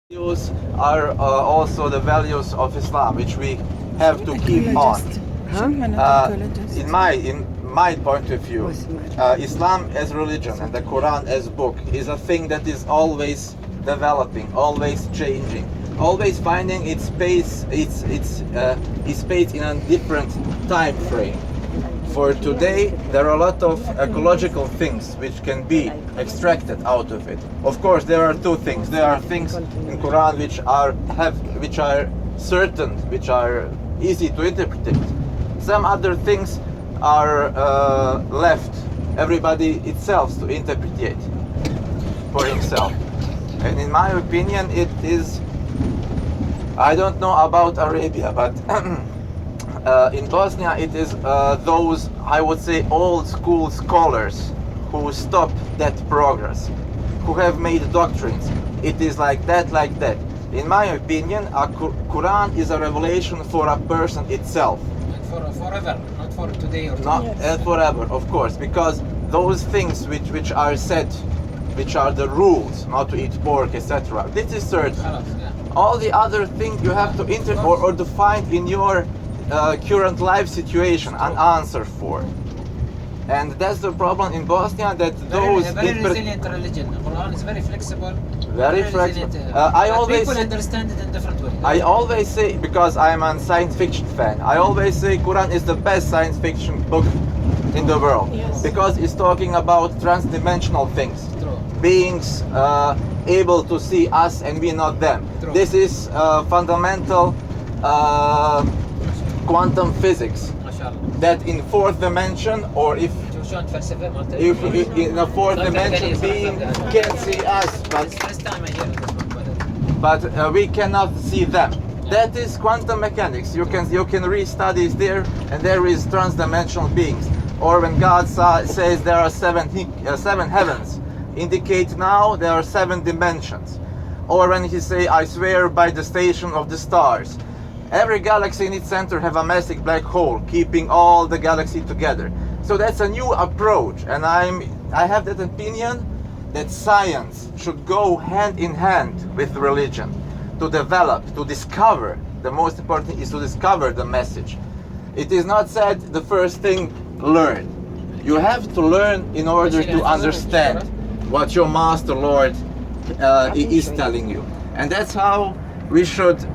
values are also the values of Islam, which we have to keep on. In my point of view, Islam as religion and the Quran as book is a thing that is always developing, always changing, always finding its space, its space in a different time frame. For today, there are a lot of ecological things which can be extracted out of it. Of course, there are two things. There are things in Quran which are certain, which are easy to interpret. Some other things are left everybody itself to interpret for himself. And in my opinion, it is. I don't know about Arabia, but. In Bosnia, it is those, I would say, old school scholars who stopped that progress, who have made doctrines. It is like that, like that. In my opinion, a Quran is a revelation for a person itself. And for forever, not for today or tomorrow. Not forever, of course, because those things which are said, which are the rules, not to eat pork, etc. This is certain. All the other things you have to or to find in your current life situation an answer for, and that's the problem in Bosnia, that those very resilient religion. The Quran is very flexible. Very flexible. People understand it in different ways. I always say, because I'm a science fiction fan, I always say Quran is the best science fiction book in the world, because it's talking about transdimensional things. True. Beings able to see us and we not them. True. This is fundamental quantum physics, that in fourth dimension, or if in a fourth dimension being can see us, but we cannot see them. That is quantum mechanics. You can read studies there, and there is transdimensional beings. Or when God says there are seven heavens, indicate now there are 7 dimensions. Or when he say, I swear by the station of the stars. Every galaxy in its center have a massive black hole, keeping all the galaxy together. So that's a new approach, and I have that opinion that science should go hand in hand with religion to develop, to discover. The most important thing is to discover the message. It is not said the first thing, learn. You have to learn in order to understand what your Master Lord is telling you, and that's how we should,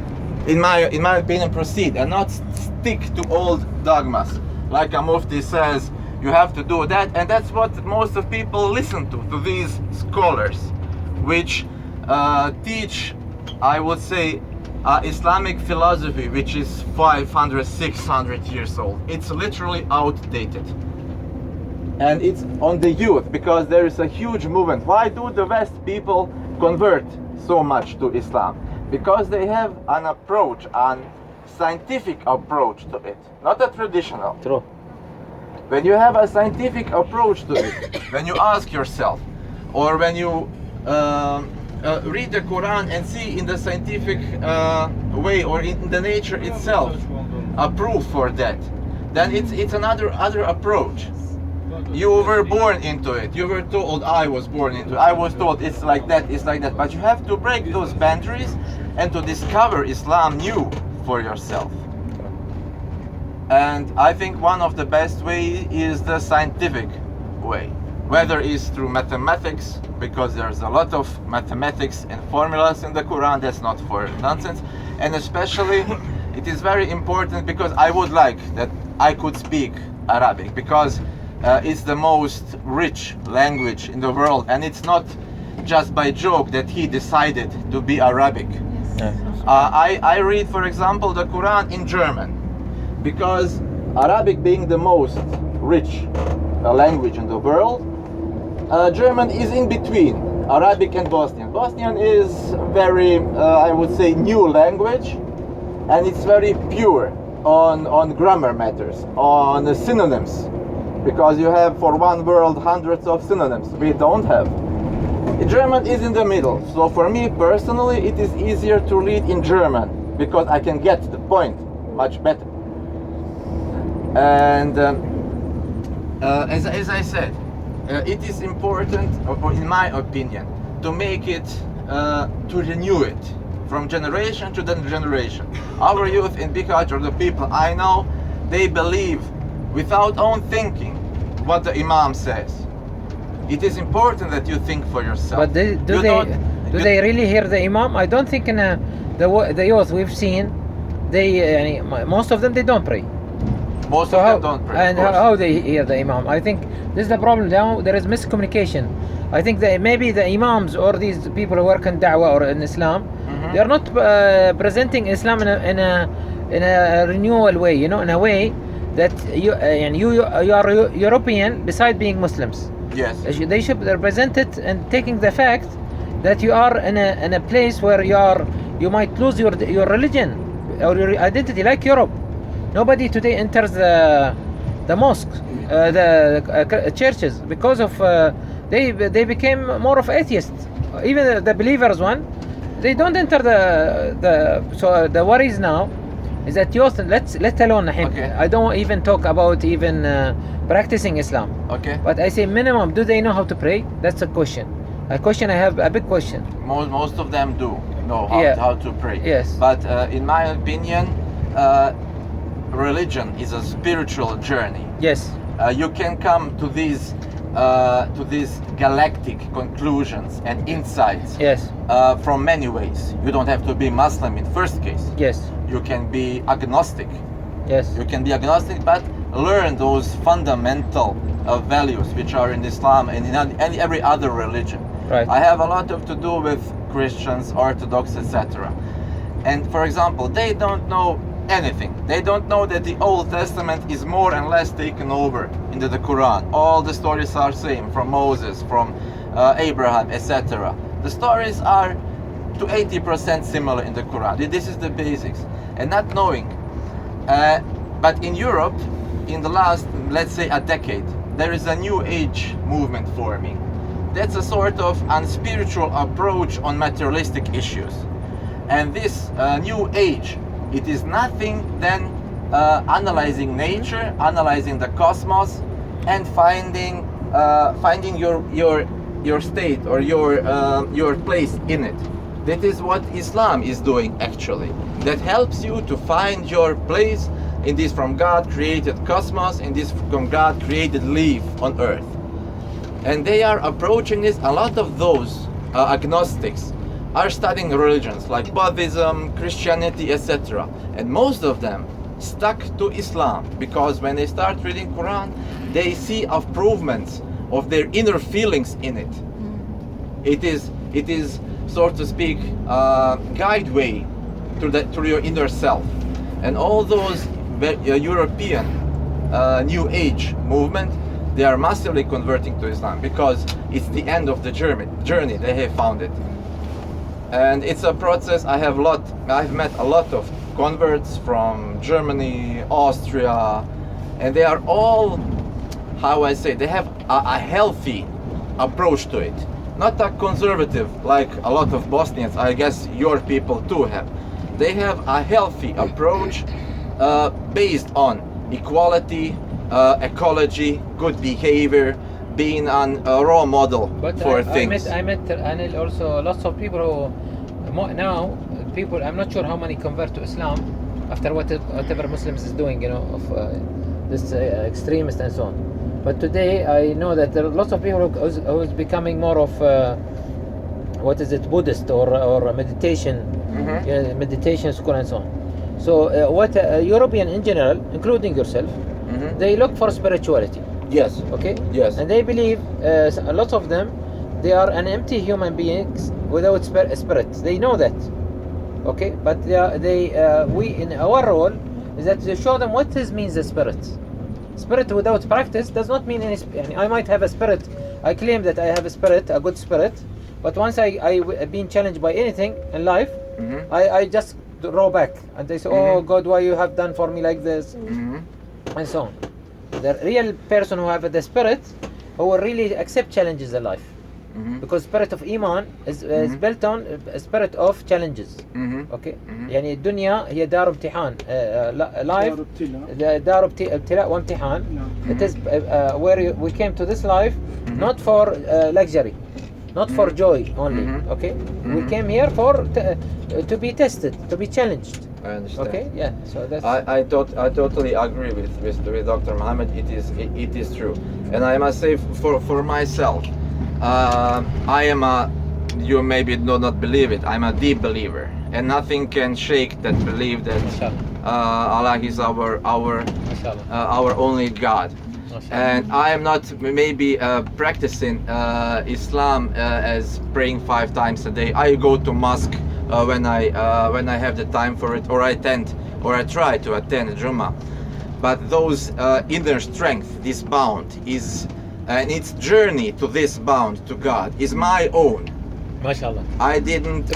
in my opinion, proceed, and not stick to old dogmas. Like a mufti says, you have to do that, and that's what most of people listen to these scholars, which teach, I would say, Islamic philosophy which is 500, 600 years old. It's literally outdated. And it's on the youth, because there is a huge movement. Why do the West people convert so much to Islam? Because they have an approach, an scientific approach to it, not a traditional. True. When you have a scientific approach to it, when you ask yourself, or when you read the Quran and see in the scientific way, or in the nature itself, a proof for that, then it's another approach. You were born into it. You were told, I was born into it. I was told it's like that, it's like that. But you have to break those boundaries and to discover Islam new for yourself. And I think one of the best way is the scientific way. Whether it's through mathematics, because there's a lot of mathematics and formulas in the Quran, that's not for nonsense. And especially, it is very important, because I would like that I could speak Arabic, because it's the most rich language in the world, and it's not just by joke that he decided to be Arabic. Yes. I read, for example, the Quran in German, because Arabic being the most rich language in the world, German is in between Arabic and Bosnian. Bosnian is very, I would say, new language, and it's very pure on grammar matters, on synonyms. Because you have for one word hundreds of synonyms. We don't have. German is in the middle. So for me personally, it is easier to read in German, because I can get the point much better. And as I said, it is important, or in my opinion, to make it, to renew it from generation to generation. Our youth in Bikaj, or the people I know, they believe without own thinking what the Imam says. It is important that you think for yourself. But do they really hear the Imam? I don't think in the youth we've seen, most of them they don't pray. Most of them don't pray. And how they hear the Imam? I think this is the problem now. There is miscommunication. I think that maybe the Imams or these people who work in Da'wah or in Islam, they are not presenting Islam in a renewal way, you know, in a way that you are European beside being Muslims. Yes. They should represent it and taking the fact that you are in a place where you might lose your religion or your identity, like Europe. Nobody today enters the mosques, the churches, because of they became more of atheists. Even the believers one, they don't enter so the worries now is that youth, let alone Okay. I don't even talk about even practicing Islam. Okay. But I say minimum, do they know how to pray? That's a question. I have a big question. Most of them do know how to pray. Yes. But in my opinion, religion is a spiritual journey. Yes. You can come to these galactic conclusions and insights Yes. from many ways. You don't have to be Muslim in first case. Yes. You can be agnostic. Yes. You can be agnostic, but learn those fundamental values which are in Islam and in every other religion. Right. I have a lot to do with Christians, Orthodox, etc. And for example, they don't know anything. They don't know that the Old Testament is more and less taken over into the Quran. All the stories are same, from Moses, from Abraham, etc. The stories are to 80% similar in the Quran. This is the basics. And not knowing. But in Europe, in the last, let's say, a decade, there is a new age movement forming. That's a sort of unspiritual approach on materialistic issues. And this new age, it is nothing than analyzing nature, analyzing the cosmos, and finding your state or your place in it. That is what Islam is doing actually. That helps you to find your place in this from God created cosmos, in this from God created life on earth. And they are approaching this. A lot of those agnostics are studying religions like Buddhism, Christianity, etc. And most of them stuck to Islam because when they start reading Quran, they see improvements of their inner feelings in it. It is, so to speak, guide way to your inner self. And all those European New Age movement, they are massively converting to Islam because it's the end of the journey. They have found it. And it's a process. I've met a lot of converts from Germany, Austria, and they are all, they have a healthy approach to it. Not a conservative like a lot of Bosnians, I guess your people too have. They have a healthy approach based on equality, ecology, good behavior, being a role model for things. I met Anil also lots of people who now people, I'm not sure how many convert to Islam after whatever Muslims is doing, you know, of this extremist and so on. But today I know that there are lots of people who is becoming more of Buddhist or meditation, meditation school and so on. So European in general, including yourself, they look for spirituality. Yes. Okay. Yes. And they believe a lot of them, they are an empty human beings without spirit. They know that. Okay. But we in our role is that to show them what means the spirit. Spirit without practice does not mean any. I might have a spirit. I claim that I have a spirit, a good spirit. But once I been challenged by anything in life, I just roll back and they say, "Oh God, why you have done for me like this?" And so on. The real person who have the spirit, who will really accept challenges in life, because spirit of Iman is built on a spirit of challenges. Okay. يعني الدنيا هي دار امتحان. Life, دار ابتلاء وامتحان. It is where we came to this life not for luxury. not for joy only. Mhm. Okay, we Mhm. came here for to be tested, to be challenged. I understand. Okay, yeah. So that's I totally agree with Dr. Mohammed. It is true, and I must say for myself, I am a, you maybe do not believe it, I'm a deep believer, and nothing can shake that belief that Mashallah. Allah is Mashallah. our only God. Mashallah. And I am not maybe practicing Islam as praying 5 times a day. I go to mosque when I have the time for it, or I try to attend Jummah. But those inner strength, this bound is, and its journey to this bound to God is my own. Mashallah. I didn't,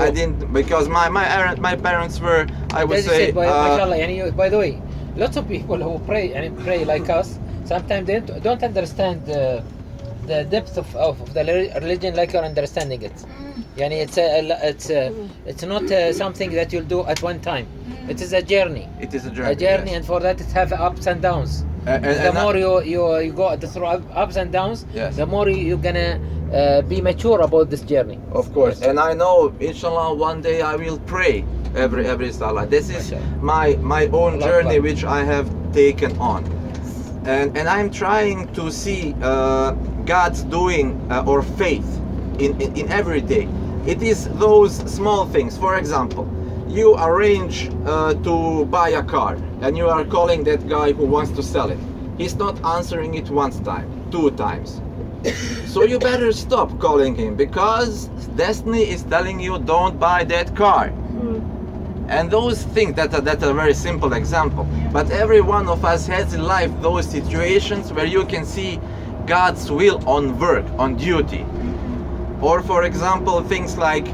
because my parents were, I would As you say, said, mashallah. Yani, by the way, lots of people who pray like us sometimes they don't understand the depth of the religion like you're understanding it. Yani it's not something that you'll do at one time. It is a journey. It is a journey. Yes. And for that it have ups and downs. The more you go through ups and downs, Yes. the more you're gonna be mature about this journey. Of course, and I know, inshallah, one day I will pray every salah. This is my own Allah journey Akbar. which I have taken on, and I'm trying to see God's doing or faith in every day. It is those small things. For example, you arrange to buy a car, and you are calling that guy who wants to sell it. He's not answering it 2 times. So you better stop calling him, because destiny is telling you don't buy that car. And those things, that's a very simple example, but every one of us has in life those situations where you can see God's will on work, on duty. Or for example, things like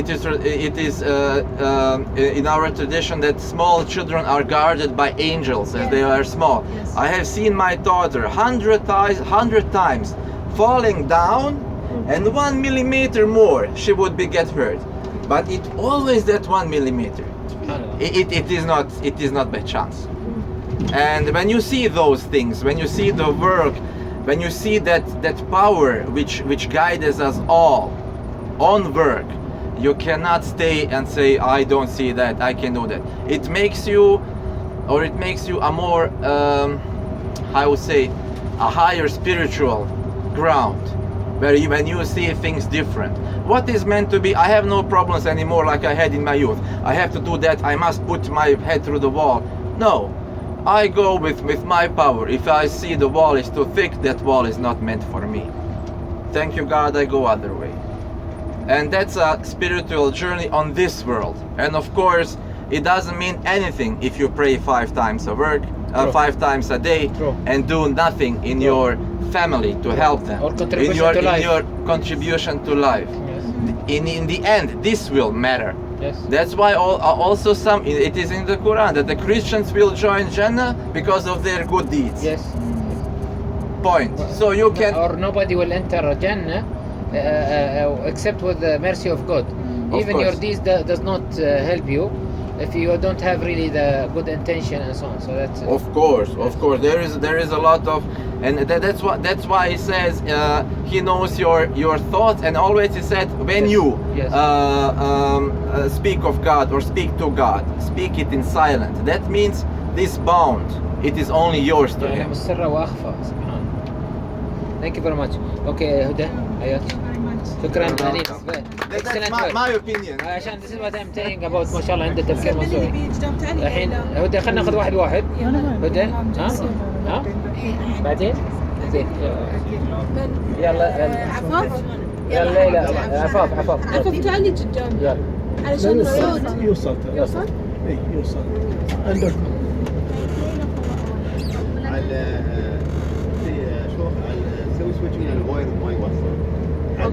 it is in our tradition that small children are guarded by angels as they are small. Yes. I have seen my daughter 100 times falling down, and 1 millimeter more she would get hurt. But it always that 1 millimeter. It is not by chance. And when you see those things, when you see the work, when you see that power which guides us all on work, you cannot stay and say, I don't see that, I can do that. It makes you a more I would say a higher spiritual ground, where when you see things different. What is meant to be, I have no problems anymore like I had in my youth. I have to do that, I must put my head through the wall. No, I go with my power. If I see the wall is too thick, that wall is not meant for me. Thank you God, I go other way. And that's a spiritual journey on this world. And of course, it doesn't mean anything if you pray 5 times a work, 5 times a day, True. and do nothing in your family to help them. Or contribution to life. In your contribution to life. Yes. In the end, this will matter. Yes. That's why also it is in the Quran that the Christians will join Jannah because of their good deeds. Yes. Point. So you can. Or nobody will enter Jannah except with the mercy of God. Even course. your deeds does not help you if you don't have really the good intention and so on. So that's Of course. There is a lot of, and that's why he says he knows your thoughts, and always he said when Yes. you Yes. speak of God or speak to God, speak it in silent. That means this bound, it is only yours to يعني him. مسرة وأخفى سبحان. Thank you very much. Okay هدى حياك. شكرا أنيس. That's my opinion. عشان this is what I'm saying about ما شاء الله عنده تفكير من اللي موضوعي. بيجاوبت عليه الحين لا. هدى خلينا ناخذ واحد هدى ها بعدين زين يلا عفاف يلا لا عفاف عفاف تعالي قدام يلا علشان الصوت يوصل اي يوصل عندك على شوف سوي سويتش من الواير ما يوصل.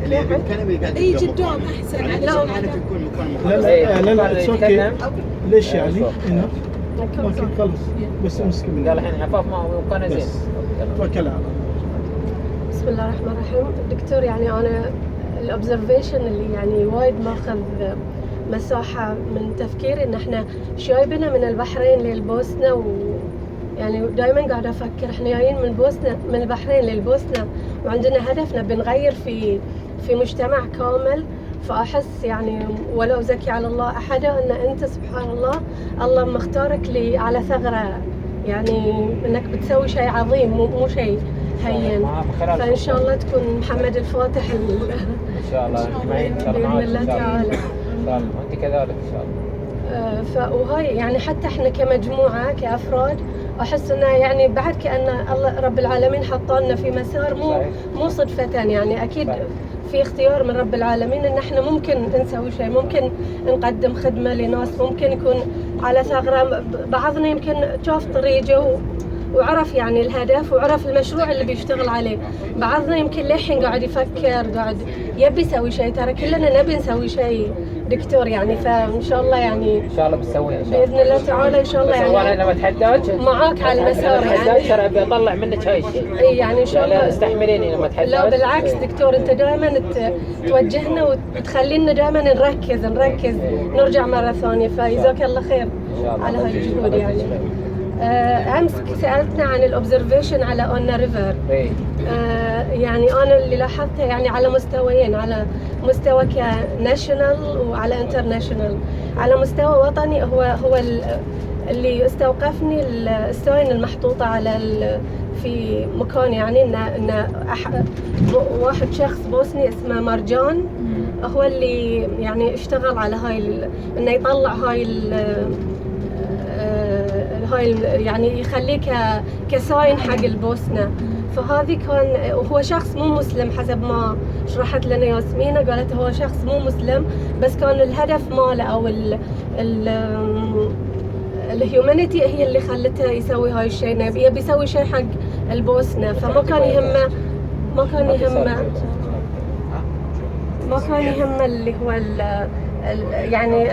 اللي بالكلمه قاعد اي قدام احسن علشان انا في كل مكان لا اتس اوكي ليش يعني هنا اوكي خلص بس امسك من قال الحين عفاف ما وكان زين توكل على الله. بسم الله الرحمن الرحيم. دكتور يعني أنا الأوبزرفيشن اللي يعني وايد ماخذ مساحة من تفكيري إن إحنا شايبنا من البحرين للبوسنة، ويعني دائما قاعدة أفكر إحنا جايين من البحرين للبوسنة وعندنا هدفنا بنغير في مجتمع كامل. فأحس يعني ولو زكي على الله أحدا أن أنت سبحان الله مختارك لي على ثغرة، يعني أنك بتسوي شيء عظيم مو شيء هين. فإن شاء الله تكون محمد الفاتح ان شاء الله اجمعين ان شاء الله بإذن الله تعالى. ان شاء الله وانت كذلك ان شاء الله. وهاي يعني حتى احنا كمجموعة كأفراد أحس إنه يعني بعد كأن الله رب العالمين حطنا في مسار مو صدفة، يعني أكيد في اختيار من رب العالمين إن احنا ممكن نسوي شيء، ممكن نقدم خدمة لناس، ممكن يكون على ثغرة. بعضنا يمكن شاف طريقه وعرف يعني الهدف وعرف المشروع اللي بيشتغل عليه. بعضنا يمكن للحين قاعد يفكر، قاعد يبي يسوي شيء. ترى كلنا نبي نسوي شيء دكتور يعني. فان شاء الله يعني ان شاء الله بتسوي ان شاء الله باذن الله تعالى ان شاء الله يعني. يعني لما تحتاج معاك على المسار يعني. ترى بطلع منك هاي الشيء. اي يعني ان شاء الله استحمليني لما تحتاج. لا بالعكس دكتور، انت دائما توجهنا وتخلينا دائما نركز نرجع مره ثانيه. فجزاك الله خير على هاي الجهود يعني. امس سالتنا عن الاوبزرفيشن على اونا ريفر. يعني انا اللي لاحظته يعني على مستويين، على مستوى كناشونال وعلى انترناشونال. على مستوى وطني هو اللي استوقفني الساين المحطوطه على في مكان، يعني ان واحد شخص بوسني اسمه مرجان هو اللي يعني اشتغل على هاي انه يطلع هاي يعني يخليه كساين حق البوسنة. فهذه كان هو شخص مو مسلم حسب ما شرحت لنا ياسمينة، قالت هو شخص مو مسلم بس كان الهدف ماله او الهيومانيتي هي اللي خلته يسوي هاي الشيء، يبي يسوي شيء حق البوسنة. فما كان يهمه اللي هو يعني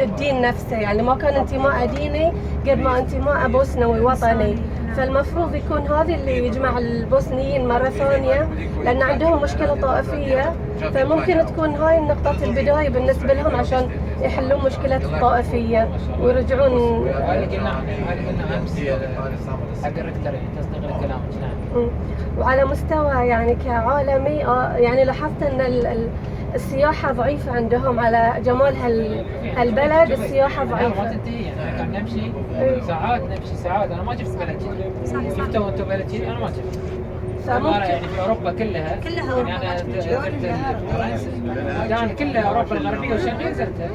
الدين نفسه، يعني ما كان انتماء ديني قد ما انتماء بوسنوي وطني. فالمفروض يكون هذا اللي يجمع البوسنيين مرة ثانية، لأن عندهم مشكلة طائفية. فممكن تكون هاي نقطة البداية بالنسبة لهم عشان يحلون مشكلة الطائفية ويرجعون. وعلى مستوى يعني كعالمي يعني لاحظت ان السياحة ضعيفة عندهم على جمال هالبلد. السياحة ضعيفة. كان نمشي ساعات انا ما شفت بلد كذي. شفتوا انتم بلد كذي؟ انا ما شفت. يعني في اوروبا كلها يعني انا يعني كلها اوروبا الغربية والشرقية زرتها،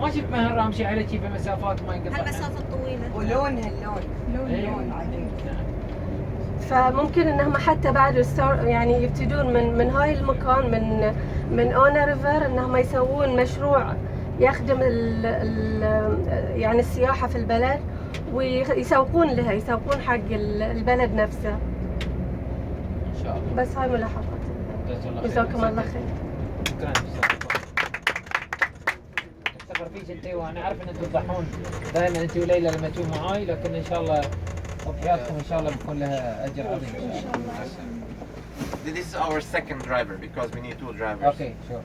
ما شفت مهر امشي على شيء بمسافات ما ينقطع. المسافة الطويلة ولونها اللون عجيب. فممكن انهم حتى بعد يعني يبتدون من هاي المكان من اونا ريفر انهم يسوون مشروع يخدم يعني السياحة في البلد ويسوقون لها، يسوقون حق البلد نفسه. ان شاء الله. بس هاي ملاحظات. جزاكم الله خير. شكرا. افتخر فيك انت، وانا عارف ان انتم تضحون دائما انت وليلى لما تجون معاي، لكن ان شاء الله تضحياتكم ان شاء الله بيكون لها اجر عظيم ان شاء الله. This is our second driver because we need 2 drivers. Okay, sure.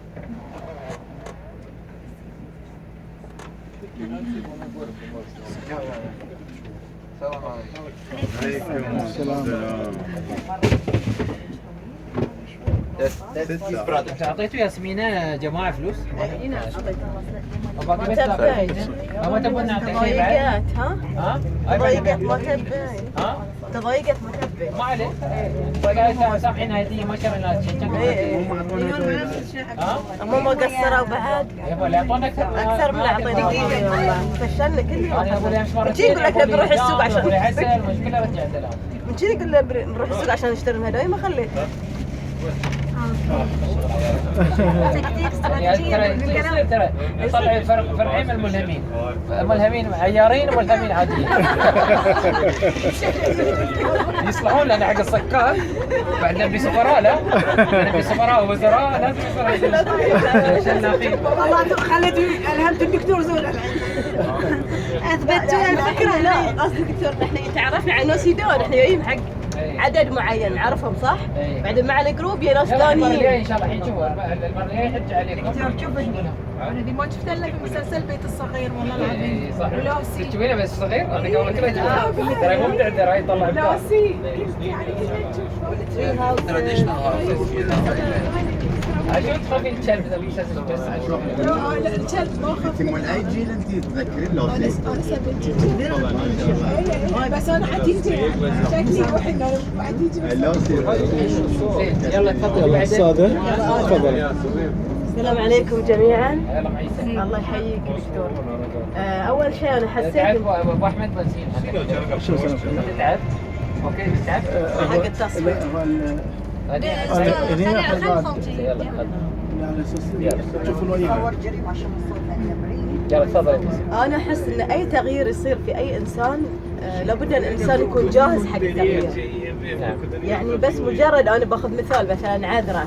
السلام عليكم. انت اعطيتوا ياسمينة جماعة فلوس؟ اي نعم اعطيتها. ما تبون نعطي شيء بعد؟ ها؟ تضايقت ما تبين. ها؟ تضايقت ما تبين. ما عليه. قالت سامحين هدية ما شرينا شيء. ها؟ هم قصروا بعد. يبا لا يعطونا اكثر من اعطينا والله. فشلنا كل يوم. انا ابو لي امس مرة. يقول لك بنروح السوق عشان ابو لي عسل المشكلة رجعت لها. من كذي يقول له بنروح السوق عشان نشتري هدايا ما خليته. ترى يطلع فرعين من الملهمين، ملهمين عيارين وملهمين عاديين. يصلحون لنا حق الصكات، بعد نبي سفراء لا نبي سفراء ووزراء لازم يصير والله خليت الهمت الدكتور زول اثبتوا الفكره. لا قصدي دكتور احنا تعرفنا على ناس يدور، احنا جايين حق عدد معين نعرفهم صح؟ بعدين مع الجروب يا ناس ثانيين. ان شاء الله الحين شوفوا المره الجايه يحج عليكم. شوف انا دي ما شفت الا في مسلسل بيت الصغير والله العظيم. صح. ولاسي تشوفينه بس صغير انا قبل كذا ترى مبدع ترى يطلع ابداع. لاسي قلت يعني traditional houses. عشان تخافين الكلب ذا بس الكلب ما خاف. من اي جيل انت تذكرين لو انا 70 بس انا عتيجي شكلي وحنا عتيجي. يلا تفضل السادة تفضل. السلام عليكم جميعا. الله يحييك دكتور. اول شيء انا حسيت تعرف ابو احمد بنزين تعبت اوكي تعبت حق التصوير. هنا على اساس شوفوا الوجه. يلا تفضل. انا احس ان اي تغيير يصير في اي انسان لابد ان الانسان يكون جاهز حق التغيير. يعني بس مجرد انا باخذ مثلا عذره،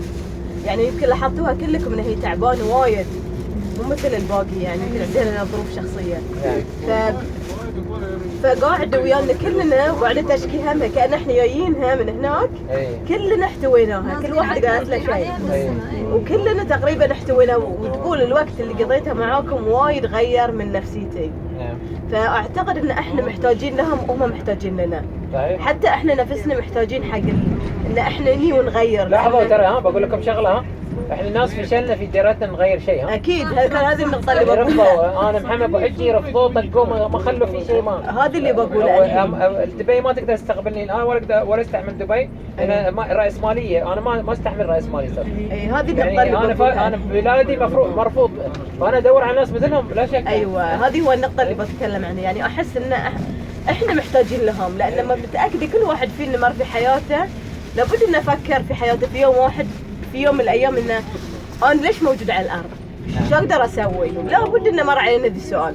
يعني يمكن لاحظتوها كلكم ان هي تعبانه وايد مو مثل الباقي، يعني يمكن عندنا ظروف شخصيه. فقاعده ويانا كلنا وقاعده تشكي همها كأن احنا جايينها من هناك. كلنا احتويناها، كل واحد قالت له شيء وكلنا تقريبا احتوينا. وتقول الوقت اللي قضيته معاكم وايد غير من نفسيتي. فاعتقد ان احنا محتاجين لهم وهم محتاجين لنا. حتى احنا نفسنا محتاجين حق ان احنا نجي ونغير. لحظه ترى بقول لكم شغله احنا ناس فشلنا في ديرتنا نغير شيء. اكيد هذه النقطه اللي بقولها. انا محمد ابو حجي رفضوا طقوا ما خلوا في شيء. ما هذا اللي بقوله. دبي ما تقدر تستقبلني الان ولا استحمل دبي. انا راسماليه، انا ما استحمل راسمالي صراحه. هذه النقطه يعني اللي بقولها. انا بلادي مرفوض، وانا ادور على ناس مثلهم لا شك. ايوه هذه هو النقطه اللي بتكلم عنها. يعني احس ان احنا محتاجين لهم، لان لما متاكده كل واحد فينا مر في حياته لابد انه افكر في حياته في يوم واحد، في يوم من الايام، انه انا ليش موجود على الارض؟ شو اقدر اسوي؟ لابد انه مر علينا ذا السؤال.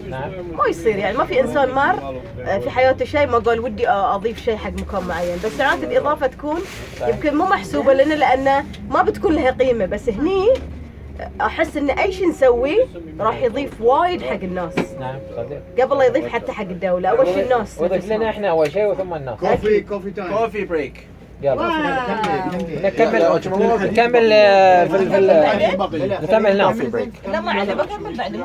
ما يصير يعني ما في انسان مر في حياته شيء ما قال ودي اضيف شيء حق مكان معين، بس ساعات الاضافه تكون يمكن مو محسوبه لنا لانه ما بتكون لها قيمه، بس هني احس ان اي شيء نسويه راح يضيف وايد حق الناس. نعم صدق. قبل لا يضيف حتى حق الدوله. اول شيء الناس وضيف لنا احنا اول شيء وثم الناس. كوفي تايم. كوفي بريك. يلا نكمل بعدين؟ نكمل هنا. لا ما عليه بكمل بعدين.